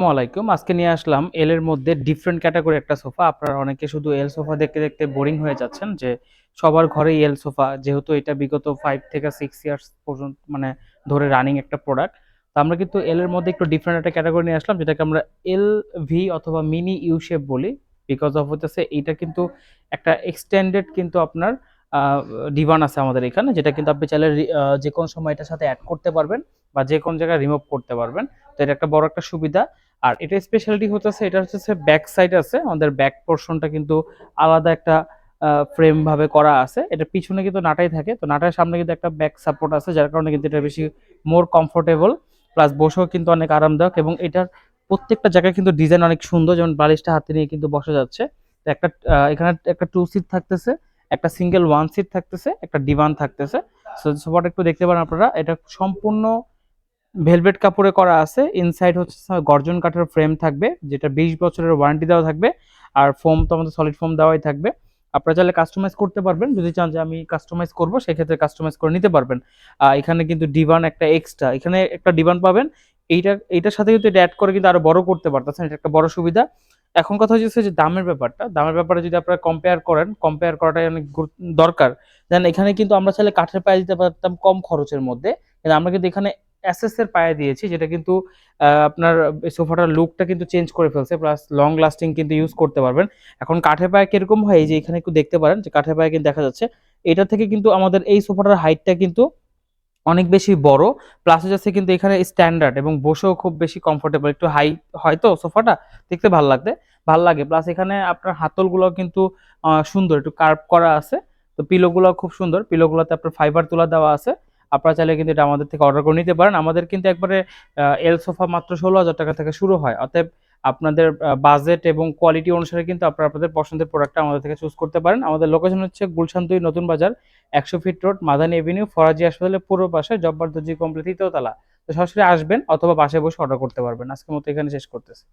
আসসালামাইকুম। আজকে নিয়ে আসলাম এল এর মধ্যে ডিফারেন্ট ক্যাটাগরি একটা সোফা। আপনারা অনেকে শুধু এল সোফা দেখতে দেখতে বোরিং হয়ে যাচ্ছেন যে সবার ঘরেই এল সোফা, যেহেতু এটা বিগত 5 থেকে 6 ইয়ার্স পর্যন্ত ধরে রানিং একটা প্রোডাক্ট। তো আমরা কিন্তু এল এর মধ্যে একটু ডিফারেন্ট একটা ক্যাটাগরি নিয়ে আসলাম, যেটাকে আমরা এল ভি অথবা মিনি ইউ শেপ বলি। বিকজ অফ হচ্ছে এটা কিন্তু একটা এক্সটেন্ডেড কিন্তু আপনার ডিভান আছে আমাদের এখানে, যেটা কিন্তু আপনি চাইলে যে কোনো সময় এটার সাথে অ্যাড করতে পারবেন বা যে কোনো জায়গায় রিমুভ করতে পারবেন। তো এটা একটা বড় একটা সুবিধা। আর এটা স্পেশালিটি হচ্ছে এটা হচ্ছে ব্যাক সাইড আছে, আমাদের ব্যাক পোর্শনটা কিন্তু আলাদা একটা ফ্রেম ভাবে করা আছে। এটা পিছনে কিন্তু নাটাই থাকে, তো নাটার সামনে কিন্তু একটা ব্যাক সাপোর্ট আছে, যার কারণে কিন্তু এটা বেশি মোর কমফোর্টেবল, প্লাস বসেও কিন্তু অনেক আরামদায়ক। এবং এটার প্রত্যেকটা জায়গায় কিন্তু ডিজাইন অনেক সুন্দর, যেমন বালিশটা হাতে নিয়ে কিন্তু বসা যাচ্ছে। তো একটা এখানে একটা 2 সিট থাকতেছে, একটা সিঙ্গেল 1 সিট থাকতেছে, একটা ডিভান থাকতেছে। সোফাটা একটু দেখতে পারেন আপনারা, এটা সম্পূর্ণ ভেলভেট কাপড়ে করা আছে। ইনসাইড হচ্ছে গর্জন কাঠের ফ্রেম থাকবে, যেটা 20 বছরের ওয়ারেন্টি দেওয়া থাকবে। আর ফোম তো আমাদের সলিড ফোম দেওয়াই থাকবে। আপনারা চাইলে কাস্টমাইজ করতে পারবেন, যদি চান যে আমি কাস্টমাইজ করব সেক্ষেত্রে কাস্টমাইজ করে নিতে পারবেন। এখানে কিন্তু ডিভান একটা এক্সট্রা, এখানে একটা ডিভান পাবেন। এইটার সাথে কিন্তু এটা অ্যাড করে কিন্তু আরো বড় করতে পারতেছেন, এটা একটা বড় সুবিধা। এখন কথা হচ্ছে যে দামের ব্যাপারে যদি আপনারা কম্পেয়ার করাটাই অনেক দরকার। দেন এখানে কিন্তু আমরা চাইলে কাঠের পায়ে দিতে পারতাম কম খরচের মধ্যে, কিন্তু আমরা কিন্তু এখানে এসএস এর পায়ে দিয়েছি, যেটা কিন্তু আপনার সোফাটার লুকটা কিন্তু চেঞ্জ করে ফেলছে, প্লাস লং লাস্টিং কিন্তু ইউজ করতে পারবেন। এখন কাঠের পায়ে কিরকম হয়, এই যে এখানে একটু দেখতে পারেন যে কাঠের পায়ে কিন্তু দেখা যাচ্ছে এটা থেকে কিন্তু আমাদের এই সোফাটার হাইটটা কিন্তু অনেক বেশি বড়। প্লাস হচ্ছে কিন্তু এখানে স্ট্যান্ডার্ড এবং বসেও খুব বেশি কমফোর্টেবল, একটু হাই হয়তো সোফাটা দেখতে ভাল লাগে। প্লাস এখানে আপনার হাতলগুলো কিন্তু সুন্দর, একটু কার্ভ করা আছে। তো পিলোগুলো খুব সুন্দর, পিলোগুলোতে আপনার ফাইবার তুলা দেওয়া আছে। আপনারা চাইলে কিন্তু এটা আমাদের থেকে অর্ডার করে নিতে পারেন। আমাদের কিন্তু একবারে এল সোফা মাত্র 16,000 টাকা থেকে শুরু হয়। অতএব আপনাদের বাজেট এবং কোয়ালিটি অনুসারে কিন্তু আপনারা আপনাদের পছন্দের প্রোডাক্টটা আমাদের থেকে চুজ করতে পারেন। আমাদের লোকেশন হচ্ছে গুলশান 2 নতুন বাজার, 100 fit road, Madani Avenue, Faraji হাসপাতালের পূর্ব পাশে, জব্বার দর্জি কমপ্লেক্স, 3য় তলা। তো সরাসরি আসবেন অথবা বাসায় বসে অর্ডার করতে পারবেন। আজকের মতো এখানে শেষ করতেছি।